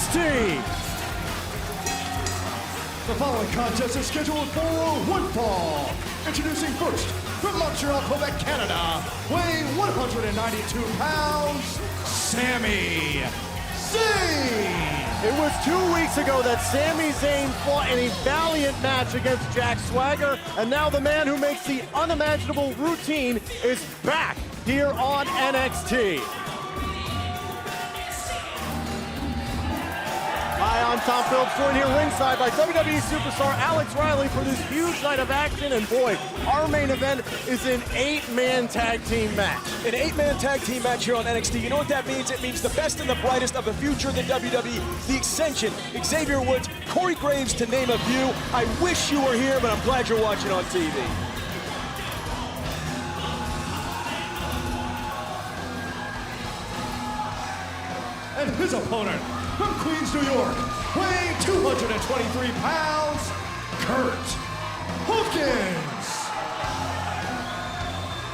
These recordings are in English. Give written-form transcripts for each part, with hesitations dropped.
NXT. The following contest is scheduled for one fall. Introducing first, from Montreal, Quebec, Canada, weighing 192 pounds, Sami Zayn. It was 2 weeks ago that Sami Zayn fought in a valiant match against Jack Swagger, and now the man who makes the unimaginable routine is back here on NXT. Hi, I'm Tom Phillips, joined here ringside by WWE superstar Alex Riley for this huge night of action. And boy, our main event is an 8-man tag team match. An 8-man tag team match here on NXT. You know what that means? It means the best and the brightest of the future of the WWE. The Ascension, Xavier Woods, Corey Graves, to name a few. I wish you were here, but I'm glad you're watching on TV. And his opponent, from Queens, New York, weighing 223 pounds, Curt Hawkins.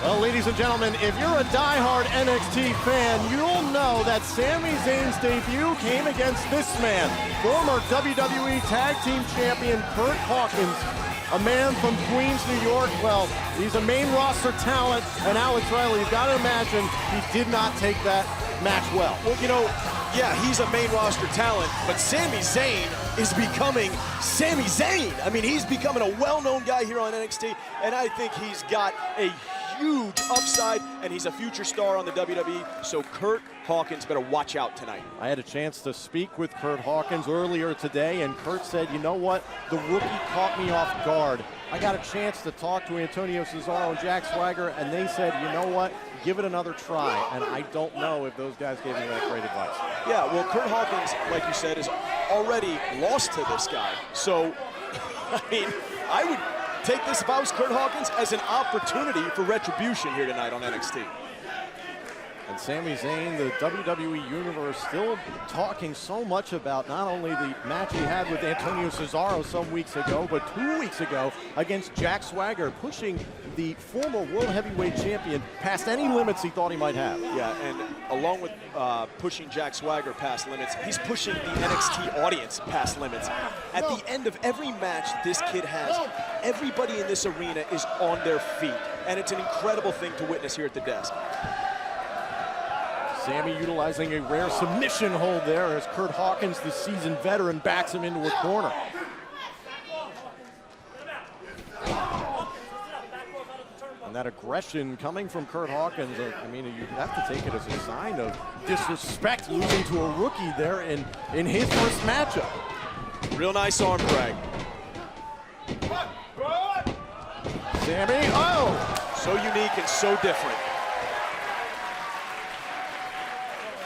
Well, ladies and gentlemen, if you're a die-hard NXT fan, you'll know that Sami Zayn's debut came against this man, former WWE Tag Team Champion Curt Hawkins, a man from Queens, New York. Well, he's a main roster talent, and Alex Riley, you've got to imagine he did not take that match well. Well, you know, yeah, he's a main roster talent, but Sami Zayn is becoming Sami Zayn. I mean, he's becoming a well-known guy here on NXT, and I think he's got a huge upside, and he's a future star on the WWE, so Curt Hawkins better watch out tonight. I had a chance to speak with Curt Hawkins earlier today, and Curt said, you know what, the rookie caught me off guard. I got a chance to talk to Antonio Cesaro and Jack Swagger, and they said, you know what, give it another try. And I don't know if those guys gave me that great advice. Yeah, well, Curt Hawkins, like you said, is already lost to this guy. So, I mean, I would take this, if I was Curt Hawkins, as an opportunity for retribution here tonight on NXT. And Sami Zayn, the WWE Universe, still talking so much about not only the match he had with Antonio Cesaro some weeks ago, but 2 weeks ago against Jack Swagger, pushing the former World Heavyweight Champion past any limits he thought he might have. Yeah, and along with pushing Jack Swagger past limits, he's pushing the NXT audience past limits. At the end of every match this kid has, everybody in this arena is on their feet, and it's an incredible thing to witness here at the desk. Sami utilizing a rare submission hold there as Curt Hawkins, the seasoned veteran, backs him into a corner. And that aggression coming from Curt Hawkins, I mean, you have to take it as a sign of disrespect, losing to a rookie there in his first matchup. Real nice arm drag. Sami, oh! So unique and so different.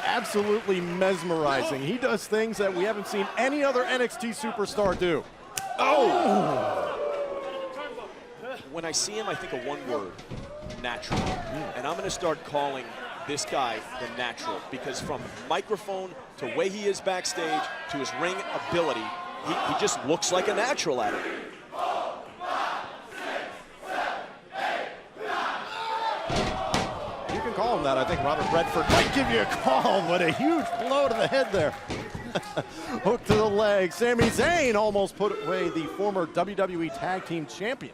Absolutely mesmerizing. He does things that we haven't seen any other NXT superstar do. Oh! When I see him, I think of one word: natural. And I'm going to start calling this guy the Natural, because from microphone to way he is backstage to his ring ability, he just looks like a natural at it. Call him that. I think Robert Redford might give you a call, but a huge blow to the head there. Hook to the leg. Sami Zayn almost put away the former WWE Tag Team Champion.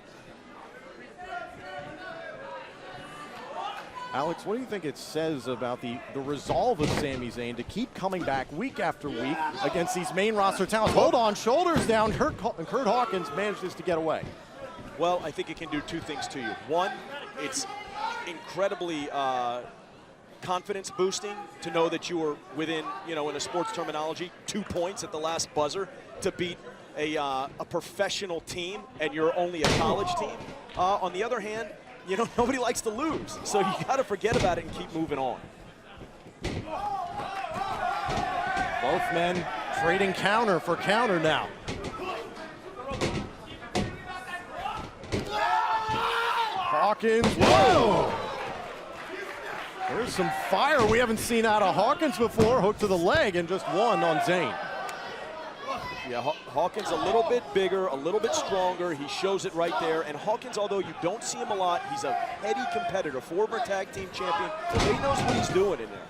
Alex, what do you think it says about the resolve of Sami Zayn to keep coming back week after week against these main roster talents? Hold on, shoulders down. Curt Hawkins manages to get away. Well, I think it can do two things to you. One, it's incredibly confidence boosting to know that you were within, you know, in a sports terminology, 2 points at the last buzzer to beat a professional team, and you're only a college team. On the other hand, you know, nobody likes to lose, so you got to forget about it and keep moving on. Both men trading counter for counter now. Hawkins, whoa! There's some fire we haven't seen out of Hawkins before. Hook to the leg and just one on Zayn. Yeah, Hawkins a little bit bigger, a little bit stronger. He shows it right there. And Hawkins, although you don't see him a lot, he's a heady competitor, former tag team champion. So he knows what he's doing in there.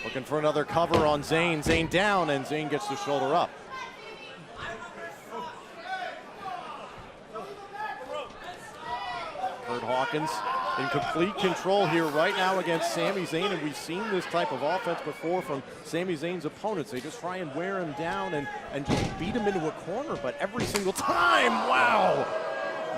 Looking for another cover on Zayn. Zayn down, and Zayn gets the shoulder up. Kurt Hawkins in complete control here right now against Sami Zayn, and we've seen this type of offense before from Sami Zayn's opponents. They just try and wear him down and just beat him into a corner, but every single time, wow!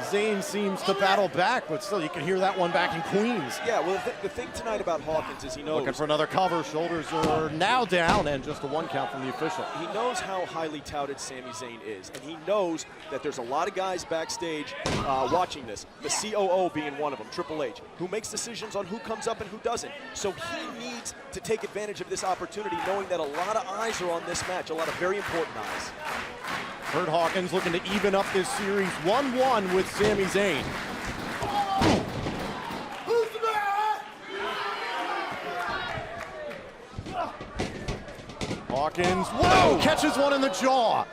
Zayn seems to battle back, but still, you can hear that one back in Queens. Yeah, well, the thing tonight about Hawkins is he knows. Looking for another cover. Shoulders are now down, and just a 1 count from the official. He knows how highly touted Sami Zayn is, and he knows that there's a lot of guys backstage watching this, the COO being one of them, Triple H, who makes decisions on who comes up and who doesn't. So he needs to take advantage of this opportunity, knowing that a lot of eyes are on this match, a lot of very important eyes. Kurt Hawkins looking to even up this series 1-1 with Sami Zayn. Hawkins, whoa, catches one in the jaw.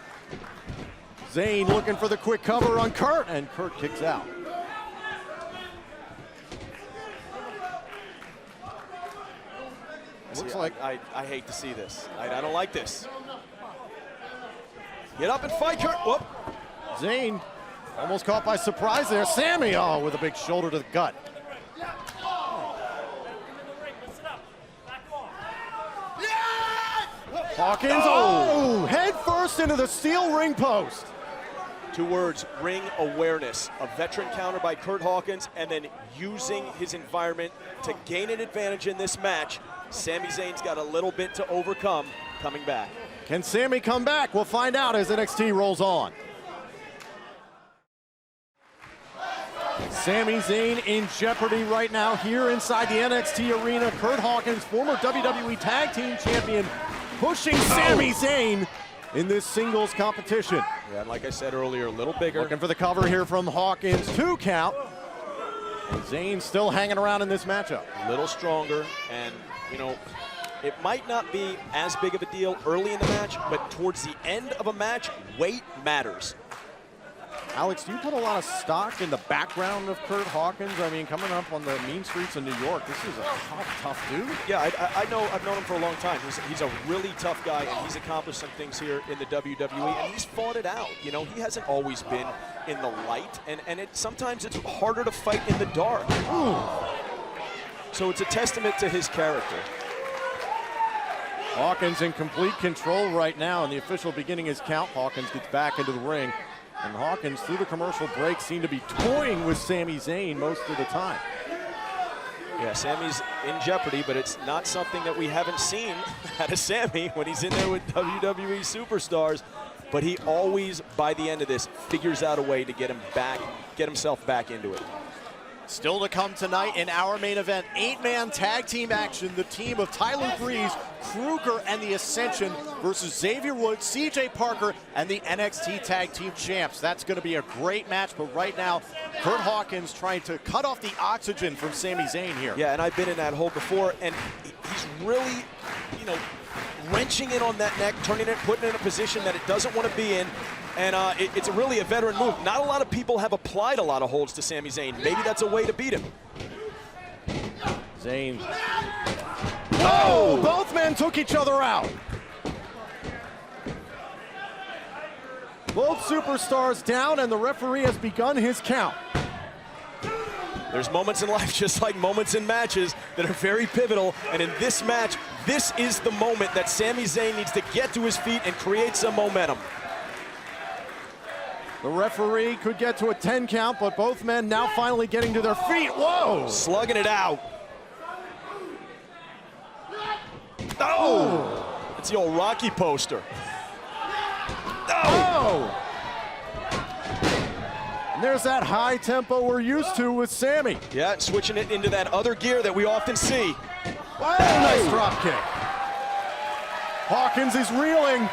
Zayn looking for the quick cover on Kurt, and Kurt kicks out. Looks like I hate to see this. I don't like this. Get up and fight, Kurt. Whoop. Zayn almost caught by surprise there. Sami, oh, with a big shoulder to the gut. Hawkins, oh, head first into the steel ring post. 2 words, ring awareness. A veteran counter by Kurt Hawkins, and then using his environment to gain an advantage in this match. Sami Zayn's got a little bit to overcome coming back. Can Sami come back? We'll find out as NXT rolls on. Sami Zayn in jeopardy right now here inside the NXT arena. Kurt Hawkins, former WWE Tag Team Champion, pushing Sami Zayn in this singles competition. Yeah, and like I said earlier, a little bigger. Looking for the cover here from Hawkins, 2 count. And Zayn still hanging around in this matchup. A little stronger, and you know, it might not be as big of a deal early in the match, but towards the end of a match, weight matters. Alex, do you put a lot of stock in the background of Kurt Hawkins? I mean, coming up on the mean streets of New York, this is a tough dude. Yeah, I know. I've known him for a long time. He's a really tough guy, and he's accomplished some things here in the WWE, and he's fought it out. You know, he hasn't always been in the light, and sometimes it's harder to fight in the dark. Ooh. So it's a testament to his character. Hawkins in complete control right now, and the official beginning his count. Hawkins gets back into the ring. And Hawkins, through the commercial break, seemed to be toying with Sami Zayn most of the time. Yeah, Sami's in jeopardy, but it's not something that we haven't seen out of Sami when he's in there with WWE superstars. But he always, by the end of this, figures out a way to get himself back into it. Still to come tonight in our main event, 8-man tag team action. The team of Tyler Breeze, Kruger, and the Ascension versus Xavier Woods, CJ Parker, and the NXT Tag Team Champs. That's going to be a great match, but right now, Kurt Hawkins trying to cut off the oxygen from Sami Zayn here. Yeah, and I've been in that hole before, and he's really, you know, wrenching it on that neck, turning it, putting it in a position that it doesn't want to be in. And it's really a veteran move. Not a lot of people have applied a lot of holds to Sami Zayn. Maybe that's a way to beat him. Zayn. Oh, both men took each other out. Both superstars down, and the referee has begun his count. There's moments in life, just like moments in matches, that are very pivotal. And in this match, this is the moment that Sami Zayn needs to get to his feet and create some momentum. The referee could get to a 10 count, but both men now finally getting to their feet. Whoa! Slugging it out. Oh! It's the old Rocky poster. Oh! And there's that high tempo we're used to with Sami. Yeah, switching it into that other gear that we often see. Oh, nice drop kick. Hawkins is reeling.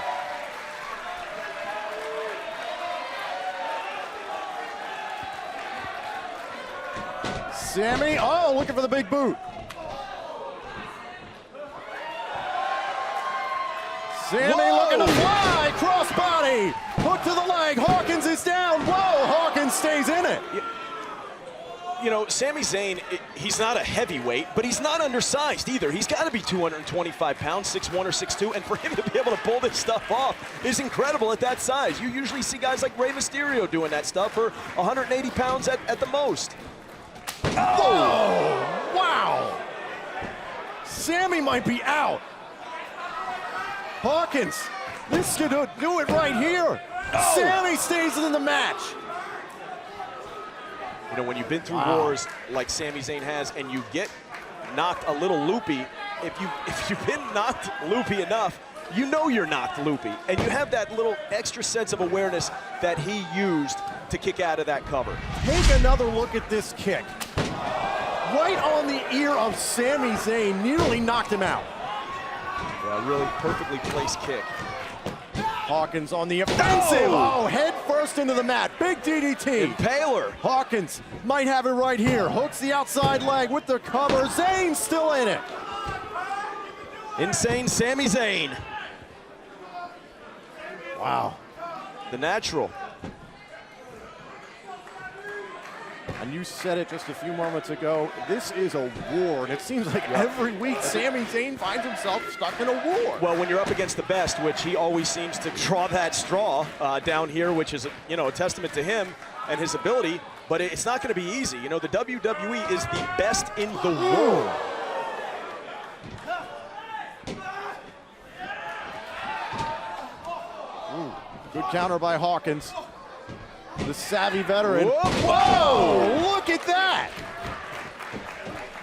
Sami, oh, looking for the big boot. Sami looking to fly, crossbody, hook to the leg, Hawkins is down, whoa, Hawkins stays in it. you know, Sami Zayn, he's not a heavyweight, but he's not undersized either. He's got to be 225 pounds, 6'1 or 6'2", and for him to be able to pull this stuff off is incredible at that size. You usually see guys like Rey Mysterio doing that stuff for 180 pounds at the most. Oh, wow. Sami might be out. Hawkins, this could do it right here. Oh. Sami stays in the match. You know, when you've been through wars like Sami Zayn has and you get knocked a little loopy, if you've been knocked loopy enough, you know you're knocked loopy. And you have that little extra sense of awareness that he used to kick out of that cover. Take another look at this kick. Right on the ear of Sami Zayn, nearly knocked him out. Yeah, really perfectly placed kick. Hawkins on the offensive. Oh, head first into the mat. Big DDT. Impaler. Hawkins might have it right here. Hooks the outside leg with the cover. Zayn still in it. Insane Sami Zayn. Wow. The natural. And you said it just a few moments ago, this is a war, and it seems like every week Sami Zayn finds himself stuck in a war. Well, when you're up against the best, which he always seems to draw that straw down here, which is, you know, a testament to him and his ability, but it's not going to be easy. You know, the WWE is the best in the world. Ooh, good counter by Hawkins. The savvy veteran. Whoa! Look at that!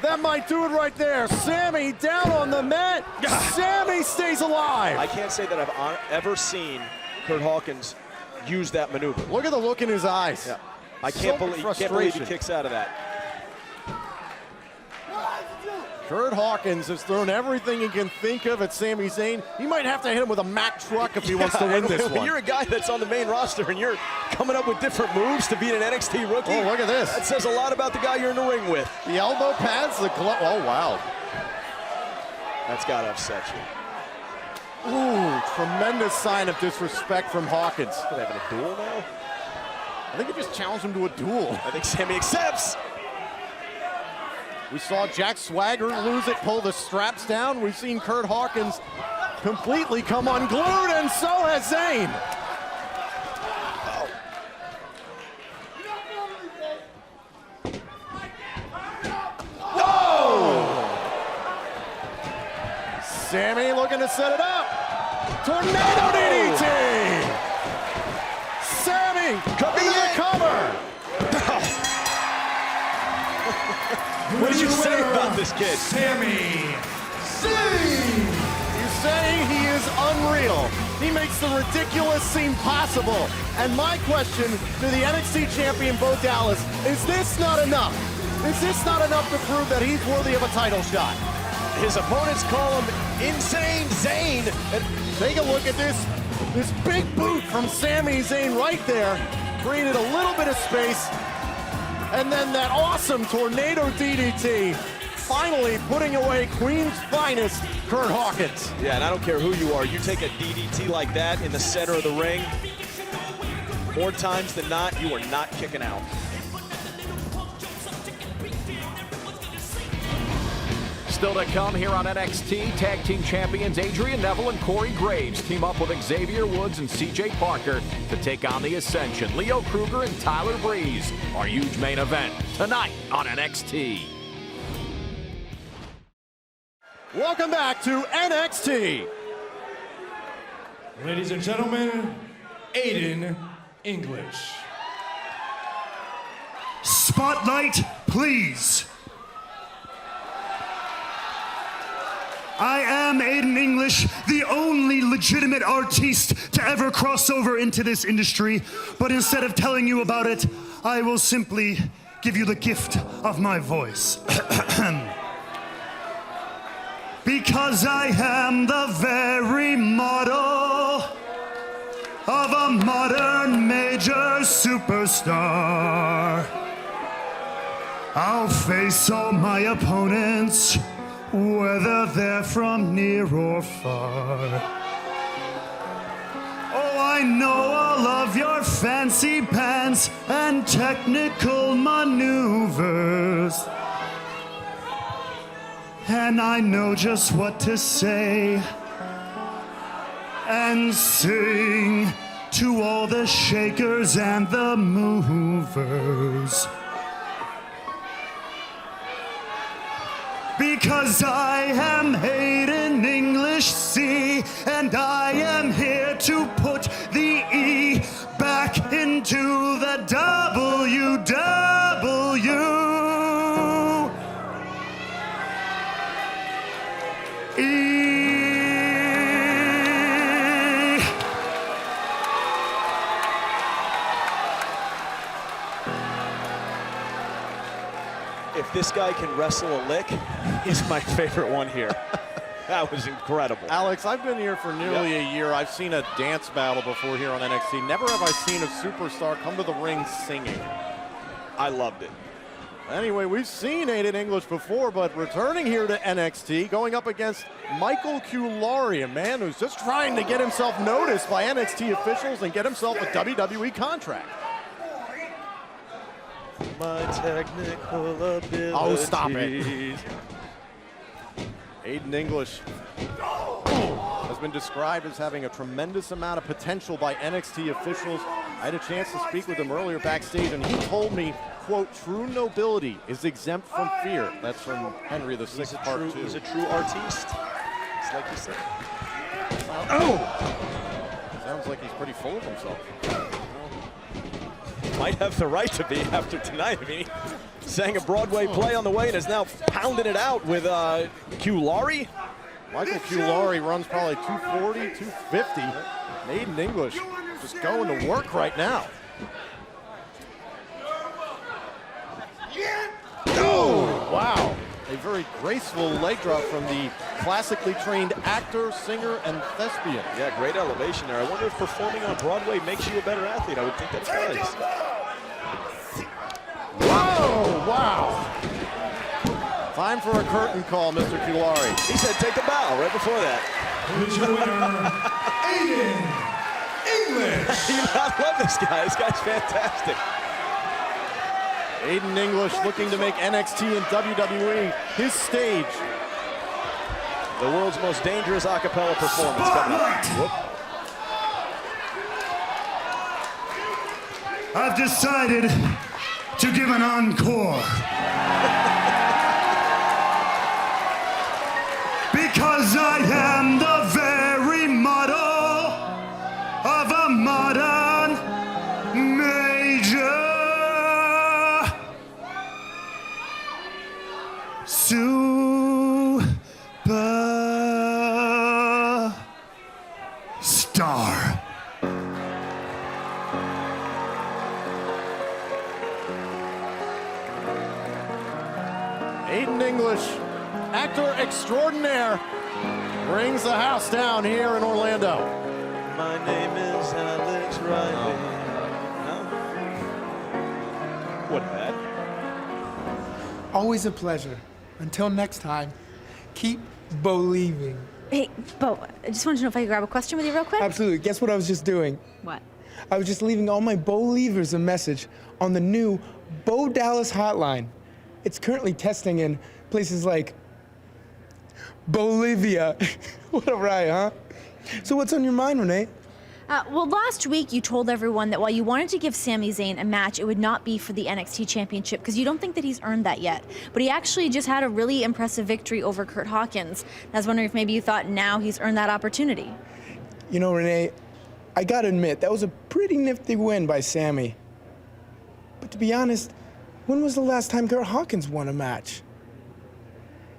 That might do it right there. Sami down on the mat. Sami stays alive. I can't say that I've ever seen Kurt Hawkins use that maneuver. Look at the look in his eyes. Yeah. I can't believe he kicks out of that. Kurt Hawkins has thrown everything he can think of at Sami Zayn. He might have to hit him with a Mack truck if he wants to win this one. You're a guy that's on the main roster and you're coming up with different moves to beat an NXT rookie. Oh, look at this. That says a lot about the guy you're in the ring with. The elbow pads, the glove. Oh, wow. That's got to upset you. Ooh, tremendous sign of disrespect from Hawkins. Are they having a duel now? I think he just challenged him to a duel. I think Sami accepts. We saw Jack Swagger lose it, pull the straps down. We've seen Kurt Hawkins completely come unglued, and so has Zayn. Whoa! Sami looking to set it up. Tornado DDT! Sami into the cover. What did you say about this kid? Sami Zayn! You're saying he is unreal. He makes the ridiculous seem possible. And my question to the NXT champion, Bo Dallas, is this not enough? Is this not enough to prove that he's worthy of a title shot? His opponents call him Insane Zayn. And take a look at this. This big boot from Sami Zayn right there created a little bit of space. And then that awesome tornado DDT, finally putting away Queen's finest, Kurt Hawkins. Yeah, and I don't care who you are, you take a DDT like that in the center of the ring, more times than not, you are not kicking out. Still to come here on NXT, Tag Team Champions Adrian Neville and Corey Graves team up with Xavier Woods and CJ Parker to take on the Ascension. Leo Kruger and Tyler Breeze, our huge main event tonight on NXT. Welcome back to NXT. Ladies and gentlemen, Aiden English. Spotlight, please. I am Aiden English, the only legitimate artiste to ever cross over into this industry. But instead of telling you about it, I will simply give you the gift of my voice. Because I am the very model of a modern major superstar. I'll face all my opponents, whether they're from near or far. Oh, I I know all of your fancy pants and technical maneuvers. And I know just what to say and sing to all the shakers and the movers. Because I am Hayden English C, and I am here to put the E back into the WW. If this guy can wrestle a lick, he's my favorite one here. That was incredible. Alex, I've been here for nearly a year. I've seen a dance battle before here on NXT. Never have I seen a superstar come to the ring singing. I loved it. Anyway, we've seen Aiden English before, but returning here to NXT, going up against Michael Culari, a man who's just trying to get himself noticed by NXT officials and get himself a WWE contract. My technical abilities. Oh, stop it. Aiden English has been described as having a tremendous amount of potential by NXT officials. I had a chance to speak with him earlier backstage, and he told me, quote, true nobility is exempt from fear. That's from Henry VI, Part 2. He's a true artiste. It's like you said. Sounds like he's pretty full of himself. Might have the right to be after tonight. I mean, he sang a Broadway play on the way and is now pounding it out with Culari. Michael Culari runs probably 240, 250. Aiden English just going to work right now. Oh, wow. A very graceful leg drop from the classically trained actor, singer, and thespian. Yeah, great elevation there. I wonder if performing on Broadway makes you a better athlete. I would think that it does. Whoa, wow. Time for a curtain call, Mr. Culari. He said take a bow right before that. Here's your winner, Aiden English. I love this guy. This guy's fantastic. Aiden English looking to make NXT and WWE his stage. The world's most dangerous a cappella performance coming up. Whoop. I've decided to give an encore. Because I am the very model of a modern major. Superstar. Aiden English, actor extraordinaire, brings the house down here in Orlando. My name is Alex Riley. No? What bad? Always a pleasure. Until next time, keep believing. Hey, Bo, I just wanted to know if I could grab a question with you real quick? Absolutely. Guess what I was just doing? What? I was just leaving all my Bo-leavers a message on the new Bo Dallas hotline. It's currently testing in places like Bolivia. What a ride, huh? So what's on your mind, Renee? Well, last week you told everyone that while you wanted to give Sami Zayn a match, it would not be for the NXT Championship because you don't think that he's earned that yet. But he actually just had a really impressive victory over Curt Hawkins. I was wondering if maybe you thought now he's earned that opportunity. You know, Renee, I gotta admit, that was a pretty nifty win by Sami. But to be honest, when was the last time Curt Hawkins won a match?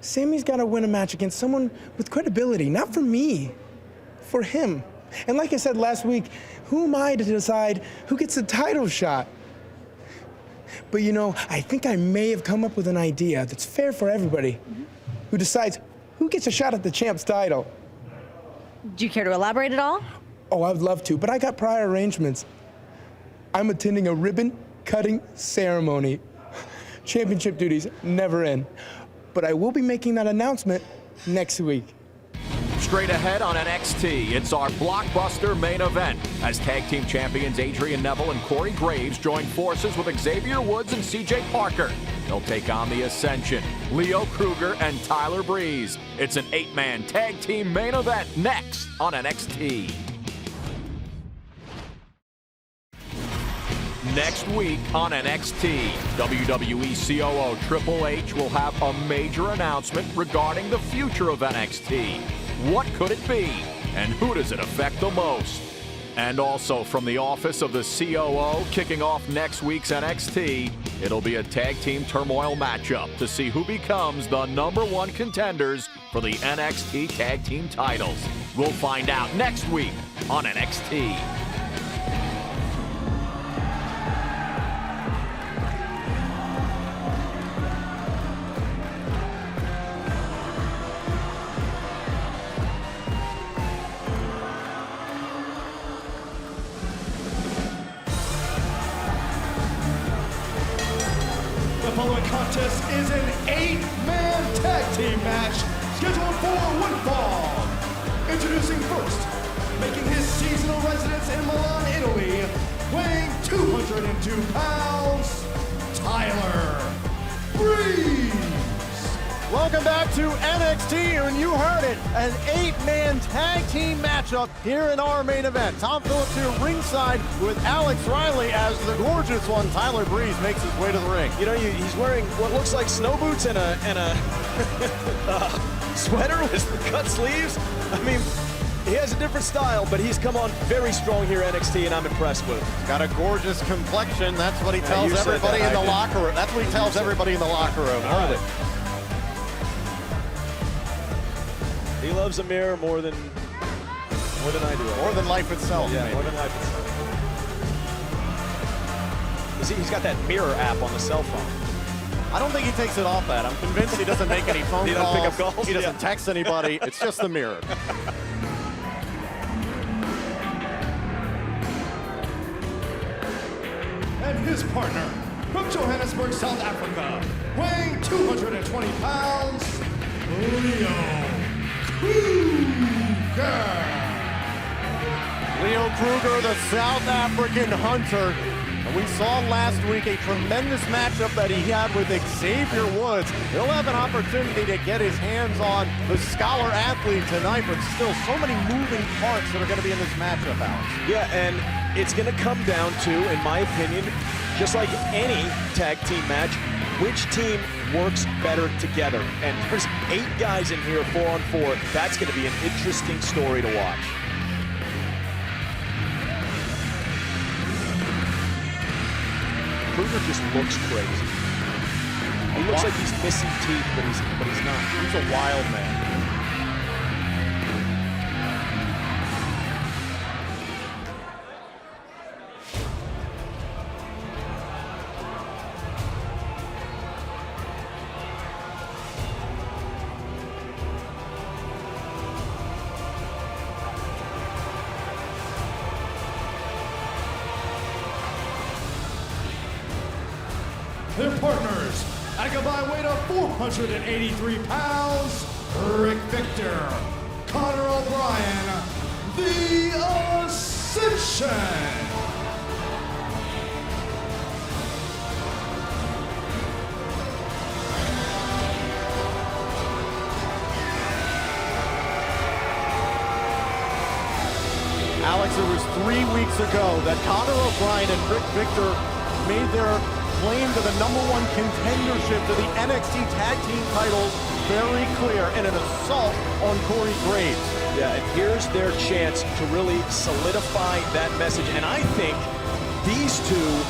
Sami's gotta win a match against someone with credibility, not for me, for him. And like I said last week, who am I to decide who gets the title shot? But you know, I think I may have come up with an idea that's fair for everybody, who decides who gets a shot at the champ's title. Do you care to elaborate at all? Oh, I would love to, but I got prior arrangements. I'm attending a ribbon-cutting ceremony. Championship duties never end. But I will be making that announcement next week. Straight ahead on NXT, it's our blockbuster main event as tag team champions Adrian Neville and Corey Graves join forces with Xavier Woods and CJ Parker. They'll take on the Ascension, Leo Kruger and Tyler Breeze. It's an 8-man tag team main event next on NXT. Next week on NXT, WWE COO Triple H will have a major announcement regarding the future of NXT. What could it be, and who does it affect the most? And also from the office of the COO, kicking off next week's NXT, it'll be a tag team turmoil matchup to see who becomes the #1 contenders for the NXT tag team titles. We'll find out next week on NXT. The following contest is an 8-man tag team match scheduled for one fall. Introducing first, making his seasonal residence in Milan, Italy, weighing 202 pounds, Tyler Breeze. Welcome back to NXT, and you heard it, an 8-man tag team matchup here in our main event. Tom Phillips here ringside with Alex Riley as the gorgeous one, Tyler Breeze, makes his way to the ring. You know, he's wearing what looks like snow boots and a sweater with cut sleeves. I mean, he has a different style, but he's come on very strong here at NXT, and I'm impressed with him. Got a gorgeous complexion. That's what he tells everybody in the locker room. That's what he tells everybody in the locker room. All right. He loves a mirror more than I do. More than life itself. Yeah, maybe. more than life itself. He's got that mirror app on the cell phone. I don't think he takes it off that. I'm convinced he doesn't make any phone He calls. doesn't pick up calls? He doesn't Yeah. text anybody. It's just the mirror. And his partner, from Johannesburg, South Africa, weighing 220 pounds, Leo Kruger. Leo Kruger, the South African hunter. And we saw last week a tremendous matchup that he had with Xavier Woods. He'll have an opportunity to get his hands on the scholar athlete tonight, but still so many moving parts that are going to be in this matchup, Alex. Yeah, and it's going to come down to, in my opinion, just like any tag team match, which team works better together. And there's 8 guys in here, 4-on-4. That's going to be an interesting story to watch. Kruger just looks crazy. He looks like he's missing teeth, but he's not. He's a wild man. Their partners, at a combined weight of 483 pounds, Rick Victor, Connor O'Brien, The Ascension. Alex, it was 3 weeks ago that Connor O'Brien and Rick Victor made their claim to the #1 contendership to the NXT Tag Team titles very clear in an assault on Corey Graves. Yeah, and here's their chance to really solidify that message. And I think these two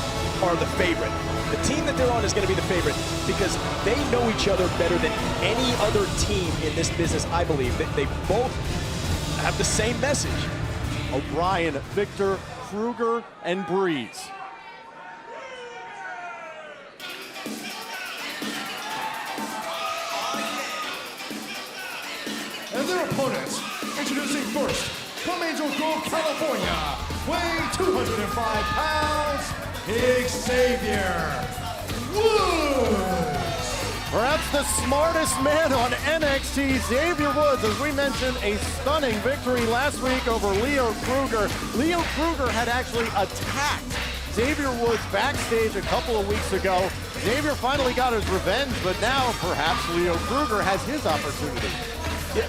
are the favorite. The team that they're on is going to be the favorite because they know each other better than any other team in this business, I believe. They both have the same message. O'Brien, Victor, Kruger, and Breeze. And their opponents, introducing first, from Angel Grove, California, weighing 205 pounds, Xavier Woods. Perhaps the smartest man on NXT, Xavier Woods, as we mentioned, a stunning victory last week over Leo Kruger. Leo Kruger had actually attacked Xavier Woods backstage a couple of weeks ago. Xavier finally got his revenge, but now perhaps Leo Kruger has his opportunity. Yeah,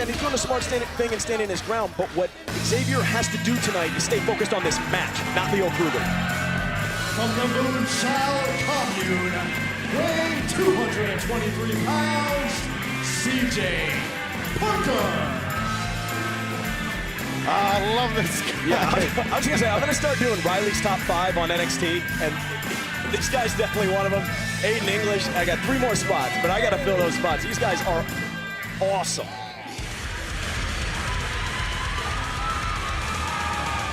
and he's doing a smart thing and standing his ground, but what Xavier has to do tonight is stay focused on this match, not Leo Kruger. From the Moonchild Commune, weighing 223 pounds, CJ Parker. I love this guy. Yeah, I was going to say, I'm going to start doing Riley's top 5 on NXT, and this guy's definitely one of them. Aiden English, I got 3 more spots, but I got to fill those spots. These guys are awesome.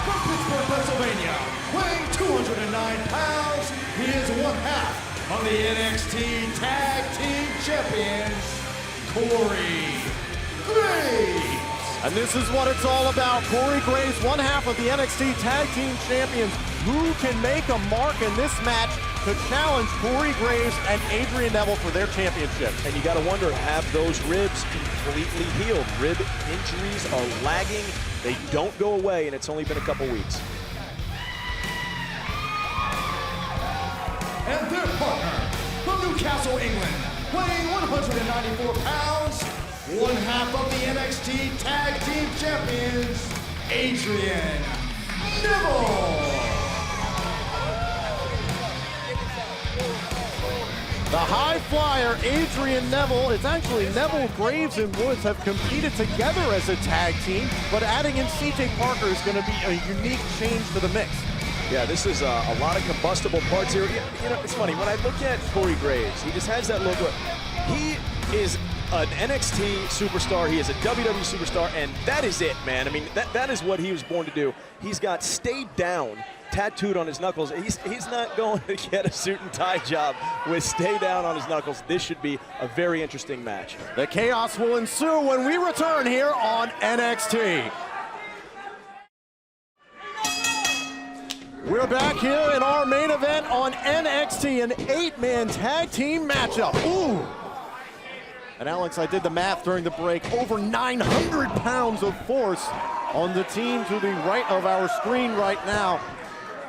From Pittsburgh, Pennsylvania, weighing 209 pounds, he is one half of the NXT Tag Team Champions, Corey Graves. And this is what it's all about. Corey Graves, one half of the NXT Tag Team Champions. Who can make a mark in this match to challenge Corey Graves and Adrian Neville for their championship? And you got to wonder, have those ribs completely healed? Rib injuries are lagging. They don't go away, and it's only been a couple weeks. And their partner, from Newcastle, England, weighing 194 pounds, one half of the NXT Tag Team Champions, Adrian Neville. The high flyer, Adrian Neville, it's actually Neville, Graves, and Woods have competed together as a tag team, but adding in CJ Parker is going to be a unique change to the mix. Yeah, this is a lot of combustible parts here. You know, it's funny, when I look at Corey Graves, he just has that look. He is an NXT superstar, he is a WWE superstar, and that is it, man. I mean, that is what he was born to do. He's got "Stay Down" tattooed on his knuckles. He's not going to get a suit and tie job with "Stay Down" on his knuckles. This should be a very interesting match. The chaos will ensue when we return here on NXT. We're back here in our main event on NXT, an 8-man tag team matchup. Ooh. And Alex, I did the math during the break. Over 900 pounds of force on the team to the right of our screen right now.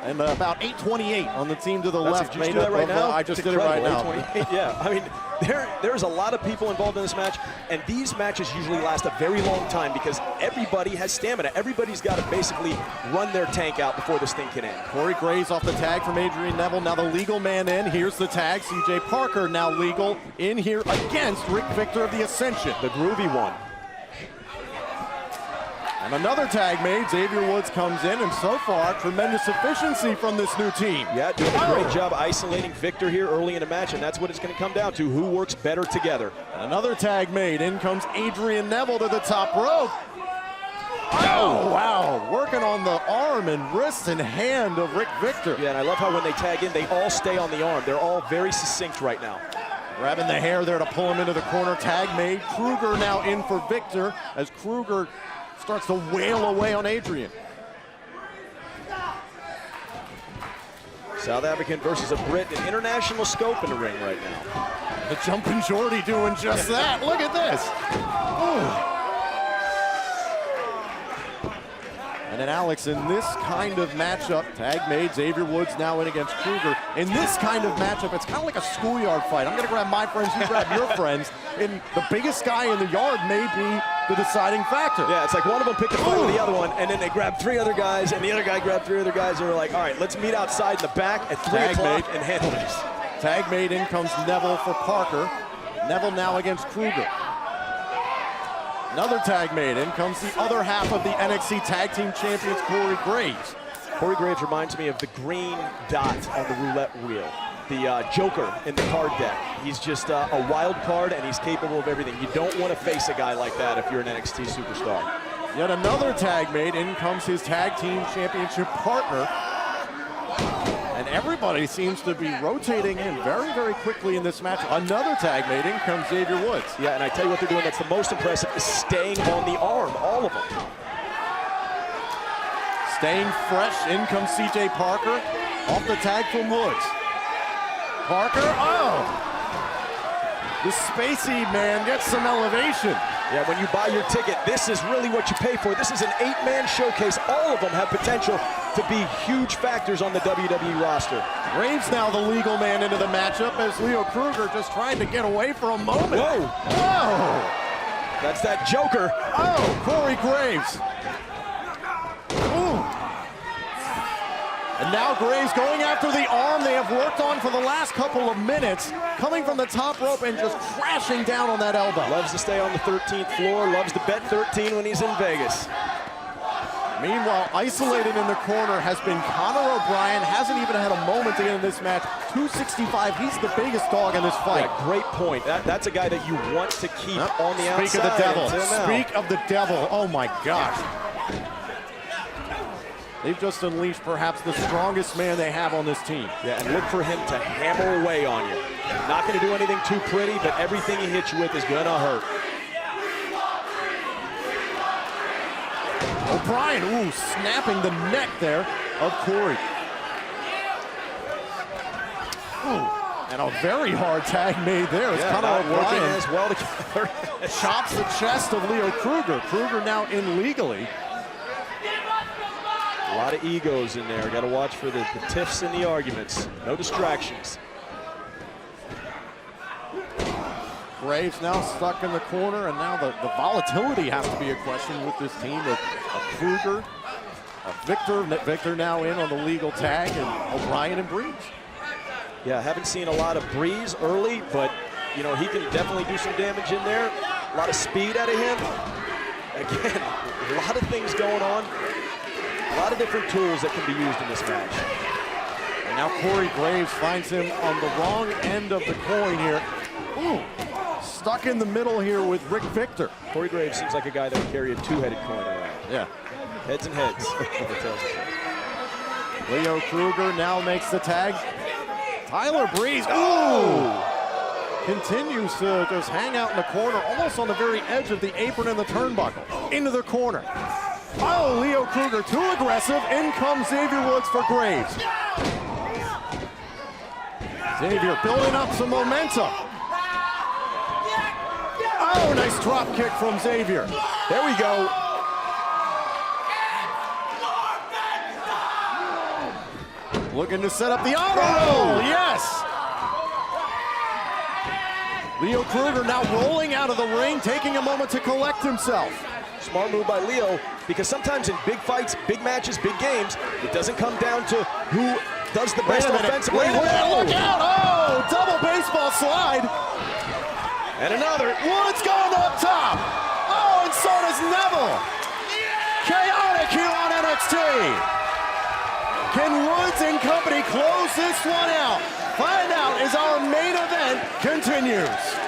And about 828 on the team to the left. Did you do that right now? I just did it right now. Yeah, I mean, there's a lot of people involved in this match, and these matches usually last a very long time because everybody has stamina. Everybody's got to basically run their tank out before this thing can end. Corey Graves off the tag from Adrian Neville. Now the legal man in. Here's the tag. CJ Parker now legal in here against Rick Victor of the Ascension. The groovy one. And another tag made. Xavier Woods comes in, and so far, tremendous efficiency from this new team. Yeah, doing a great job isolating Victor here early in the match, and that's what it's going to come down to, who works better together. And another tag made. In comes Adrian Neville to the top rope. Oh, wow. Working on the arm and wrist and hand of Rick Victor. Yeah, and I love how when they tag in, they all stay on the arm. They're all very succinct right now. Grabbing the hair there to pull him into the corner. Tag made. Kruger now in for Victor as Kruger starts to wail away on Adrian. South African versus a Brit, an international scope in the ring right now. The Jumpin' Jordy doing just that. Look at this. Ooh. And then Alex, in this kind of matchup, tag made, Xavier Woods now in against Kruger. In this kind of matchup, it's kind of like a schoolyard fight. I'm going to grab my friends, you grab your friends. And the biggest guy in the yard may be the deciding factor. Yeah, it's like one of them picked a fight with the other one, and then they grabbed 3 other guys, and the other guy grabbed 3 other guys, and we're like, all right, let's meet outside in the back at 3 o'clock and handle this. Tag made, in comes Neville for Parker. Neville now against Kruger. Another tag made. In comes the other half of the NXT Tag Team Champions, Corey Graves. Corey Graves reminds me of the green dot on the roulette wheel, the Joker in the card deck. He's just a wild card, and he's capable of everything. You don't want to face a guy like that if you're an NXT superstar. Yet another tag made. In comes his Tag Team Championship partner. And everybody seems to be rotating in very, very quickly in this match. Another tag made. In comes Xavier Woods. Yeah, and I tell you what they're doing that's the most impressive is staying on the arm, all of them. Staying fresh. In comes CJ Parker off the tag from Woods. Parker, oh! The Spacey man gets some elevation. Yeah, when you buy your ticket, this is really what you pay for. This is an 8-man showcase. All of them have potential to be huge factors on the WWE roster. Graves now the legal man into the matchup as Leo Kruger just trying to get away for a moment. Whoa! Whoa! That's that Joker. Oh, Corey Graves. Ooh. And now Graves going after the arm they have worked on for the last couple of minutes, coming from the top rope and just crashing down on that elbow. Loves to stay on the 13th floor, loves to bet 13 when he's in Vegas. Meanwhile, isolated in the corner has been Conor O'Brien. Hasn't even had a moment to get in this match. 265, he's the biggest dog in this fight. Yeah, great point. That's a guy that you want to keep on the outside. Speak of the devil. Speak of the devil. Oh my gosh. They've just unleashed perhaps the strongest man they have on this team. Yeah, and look for him to hammer away on you. Not going to do anything too pretty, but everything he hits you with is going to hurt. O'Brien, ooh, snapping the neck there of Corey. Ooh, and a very hard tag made there. It's kind of working O'Brien as well together. chops the chest of Leo Kruger. Kruger now in legally. A lot of egos in there. Got to watch for the tiffs and the arguments. No distractions. Graves now stuck in the corner, and now the volatility has to be a question with this team of Kruger, Victor now in on the legal tag, and O'Brien and Breeze. Yeah, haven't seen a lot of Breeze early, but you know he can definitely do some damage in there. A lot of speed out of him. Again, a lot of things going on. A lot of different tools that can be used in this match. And now Corey Graves finds him on the wrong end of the coin here. Ooh, stuck in the middle here with Rick Victor. Corey Graves seems like a guy that would carry a two-headed coin around. Yeah. Heads and heads. Leo Kruger now makes the tag. Tyler Breeze, ooh! Continues to just hang out in the corner, almost on the very edge of the apron and the turnbuckle. Into the corner. Oh, Leo Kruger too aggressive. In comes Xavier Woods for Graves. Xavier building up some momentum. Oh, nice drop kick from Xavier. There we go. Looking to set up the honor roll. Yes. Leo Kruger now rolling out of the ring, taking a moment to collect himself. Smart move by Leo, because sometimes in big fights, big matches, big games, it doesn't come down to who does the best offensively. Look out! Oh, double baseball slide. And another. Woods going up top. Oh, and so does Neville. Chaotic here on NXT. Can Woods and company close this one out? Find out as our main event continues.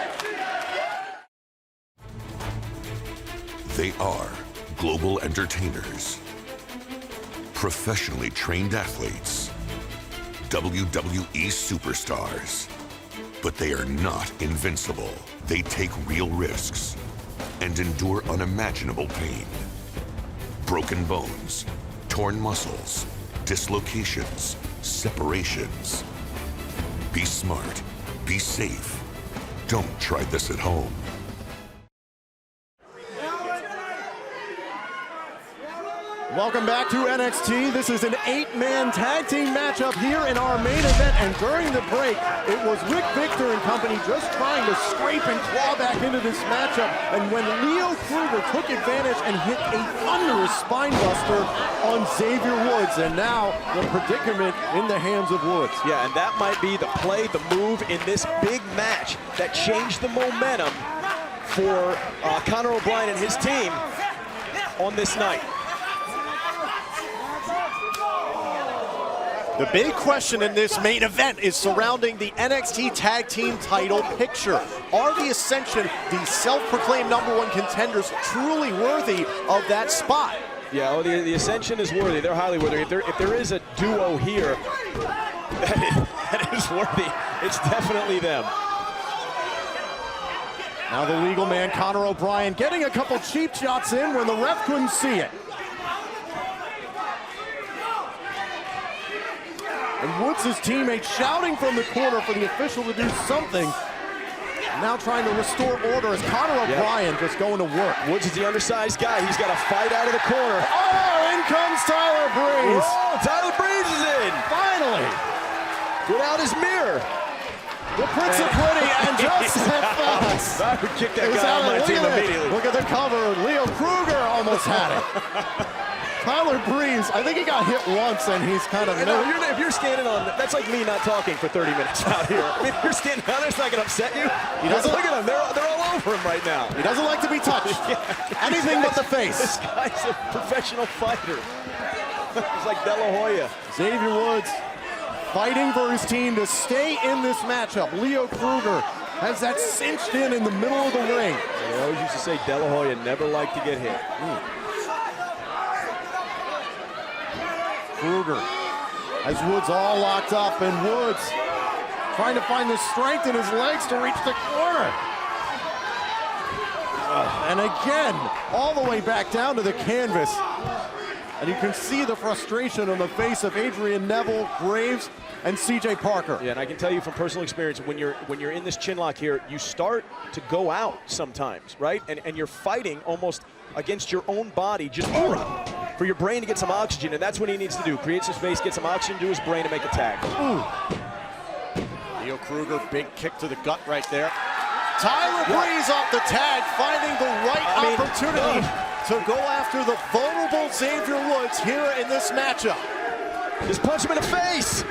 They are global entertainers, professionally trained athletes, WWE superstars. But they are not invincible. They take real risks and endure unimaginable pain. Broken bones, torn muscles, dislocations, separations. Be smart, be safe. Don't try this at home. Welcome back to NXT. This is an 8-man tag team matchup here in our main event, and during the break, it was Rick Victor and company just trying to scrape and claw back into this matchup, and when Leo Kruger took advantage and hit a thunderous spinebuster on Xavier Woods, and now the predicament in the hands of Woods. Yeah, and that might be the play, the move in this big match that changed the momentum for Conor O'Brien and his team on this night. The big question in this main event is surrounding the NXT Tag Team title picture. Are the Ascension, the self-proclaimed #1 contenders, truly worthy of that spot? Yeah, oh, the Ascension is worthy. They're highly worthy. If there is a duo here that is worthy, it's definitely them. Now the legal man, Conor O'Brien, getting a couple cheap shots in when the ref couldn't see it. And Woods' teammate shouting from the corner for the official to do something. now trying to restore order as Conor O'Brien just going to work. Woods is the undersized guy. He's got to fight out of the corner. Oh, in comes Tyler Breeze. Oh, Tyler Breeze is in. Finally. Without his mirror. The Prince of Pretty, and just that fast. I would kick that It's guy out on my of- team look at it. immediately. Look at the cover. Leo Kruger almost had it. Tyler Breeze, I think he got hit once, and he's kind of... I know, if you're standing on, that's like me not talking for 30 minutes out here. I mean, if you're standing down there, it's not going to upset you. He doesn't- Look at him, they're all over him right now. He doesn't like to be touched. Anything but the face. This guy's a professional fighter. He's like De La Hoya. Xavier Woods fighting for his team to stay in this matchup. Leo Kruger has that cinched in the middle of the ring. They always used to say De La Hoya never liked to get hit. Kruger has Woods all locked up, and Woods trying to find the strength in his legs to reach the corner. And again, all the way back down to the canvas. And you can see the frustration on the face of Adrian Neville, Graves, and CJ Parker. Yeah, and I can tell you from personal experience, when you're in this chin lock here, you start to go out sometimes, right? And you're fighting almost against your own body, just for your brain to get some oxygen, and that's what he needs to do. Create some space, get some oxygen to his brain to make a tag. Leo Kruger, big kick to the gut right there. Tyler Breeze off the tag, finding the right opportunity to go after the vulnerable Xavier Woods here in this matchup. Just punch him in the face.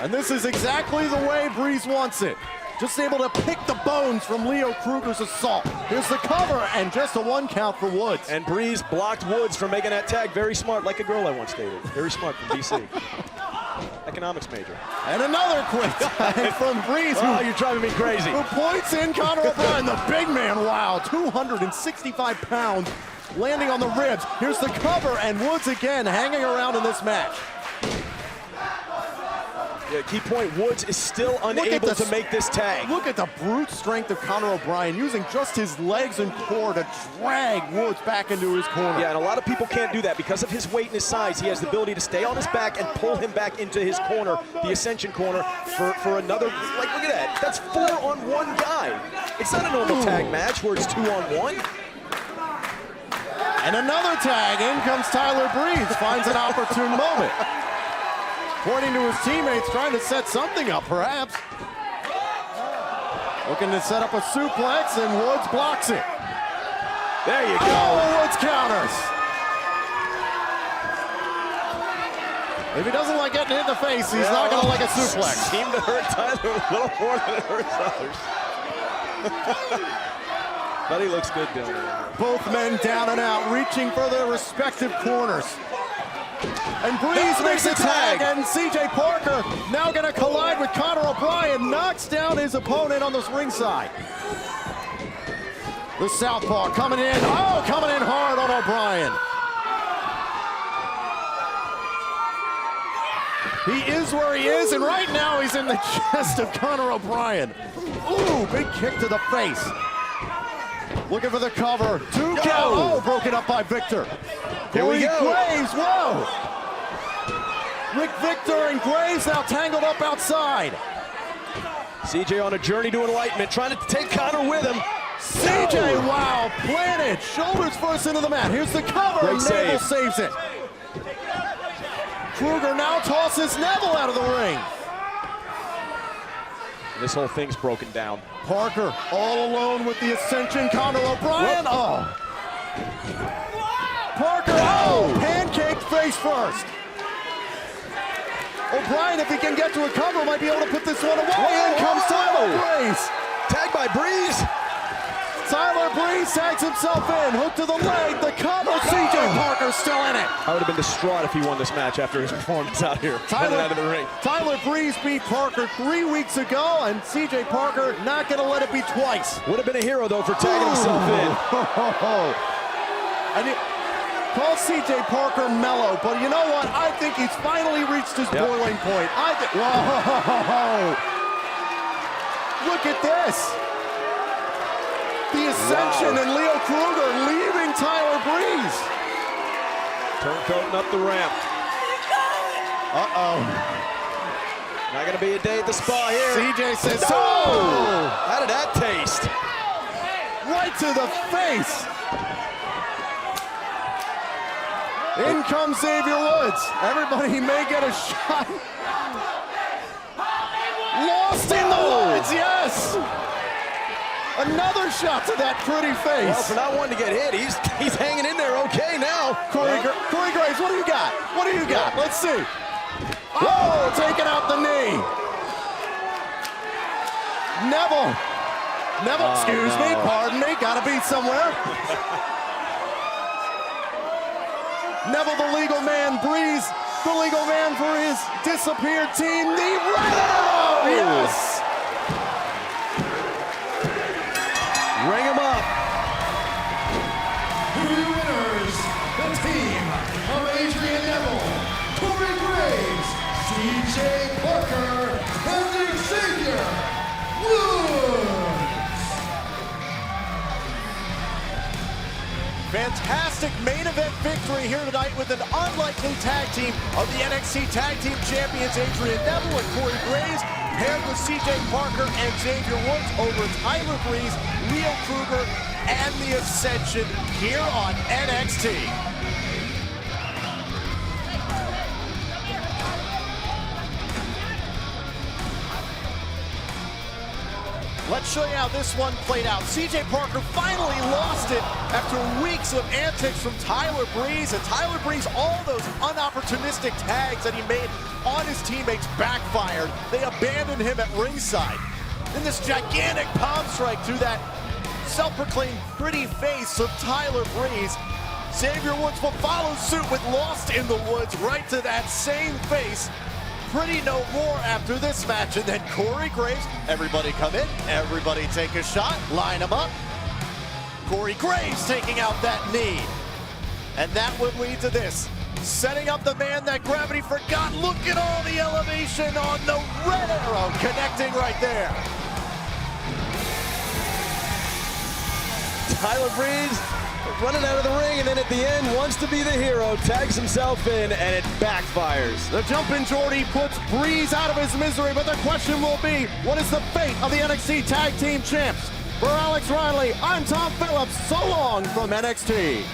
And this is exactly the way Breeze wants it. Just able to pick the bones from Leo Kruger's assault. Here's the cover, and just a 1 count for Woods. And Breeze blocked Woods from making that tag. Very smart, like a girl I once dated. Very smart from DC. Economics major. And another quick tag from Breeze. Oh, you're driving me crazy. Who points in Conor O'Brien, the big man. Wow, 265 pounds, landing on the ribs. Here's the cover, and Woods again hanging around in this match. Yeah, key point, Woods is still unable to make this tag. Look at the brute strength of Conor O'Brien, using just his legs and core to drag Woods back into his corner. Yeah, and a lot of people can't do that. Because of his weight and his size, he has the ability to stay on his back and pull him back into his corner, the Ascension corner, for another, like, look at that. That's 4-on-1 guy. It's not a normal tag match where it's 2-on-1. And another tag, in comes Tyler Breeze, finds an opportune moment. Pointing to his teammates, trying to set something up, perhaps. Looking to set up a suplex, and Woods blocks it. There you go. Oh, Woods counters. If he doesn't like getting hit in the face, he's not going to like a suplex. Seemed to hurt Tyler a little more than it hurts others. But he looks good doing it. Both men down and out, reaching for their respective corners. And Breeze makes a tag, and CJ Parker now going to collide with Conor O'Brien, knocks down his opponent on this ringside. The southpaw coming in, coming in hard on O'Brien. He is where he is, and right now he's in the chest of Conor O'Brien. Ooh, big kick to the face. Looking for the cover, 2 count, broken up by Victor. Here we go. Graves, whoa! Rick Victor and Graves now tangled up outside. CJ on a journey to enlightenment, trying to take Conor with him. CJ, wow, planted, shoulders first into the mat. Here's the cover, Great and Neville save. saves it. Kruger now tosses Neville out of the ring. This whole thing's broken down. Parker all alone with the Ascension. Conor O'Brien, Parker, pancaked face first. O'Brien, if he can get to a cover, might be able to put this one away. In comes Tyler Breeze. Tag by Breeze. Tyler Breeze tags himself in. Hook to the leg. The cover. CJ Parker still in it. I would have been distraught if he won this match after his performance out here. Running out of the ring. Tyler Breeze beat Parker 3 weeks ago, and CJ Parker not going to let it be twice. Would have been a hero, though, for tagging himself in. And it calls CJ Parker mellow, but you know what? I think he's finally reached his boiling point. Whoa! Look at this. The Ascension and Leo Kruger leaving Tyler Breeze. Turncoating up the ramp. Not going to be a day at the spa here. CJ says, No! oh! How did that taste? Right to the face. In comes Xavier Woods. Everybody may get a shot. Lost in the woods, yes. Another shot to that pretty face. Well, for not wanting to get hit, he's hanging in there okay now. Corey Graves, what do you got? What do you got? Let's see. Oh, taking out the knee. Neville, excuse me, pardon me, gotta be somewhere. Neville, the legal man, Breeze, the legal man for his disappeared team, the Red Arrow, yes! Ring him up. Your winners, the team of Adrian Neville, Corey Graves, CJ Parker, and Xavier Woods. Fantastic main event victory here tonight with an unlikely tag team of the NXT Tag Team Champions Adrian Neville and Corey Graves, paired with CJ Parker and Xavier Woods over Tyler Breeze, Leo Kruger, and the Ascension here on NXT. Let's show you how this one played out. CJ Parker finally lost it after weeks of antics from Tyler Breeze. And Tyler Breeze, all those unopportunistic tags that he made on his teammates backfired. They abandoned him at ringside. Then this gigantic palm strike through that self-proclaimed pretty face of Tyler Breeze. Xavier Woods will follow suit with Lost in the Woods right to that same face. Pretty no more after this match. And then Corey Graves, everybody come in, everybody take a shot, line them up. Corey Graves taking out that knee. And that would lead to this. Setting up the man that gravity forgot. Look at all the elevation on the Red Arrow, connecting right there. Tyler Breeze running out of the ring, and then at the end wants to be the hero, tags himself in, and it backfires. The jumping Jordy puts Breeze out of his misery, but the question will be, what is the fate of the NXT Tag Team Champs? For Alex Riley, I'm Tom Phillips. So long from NXT.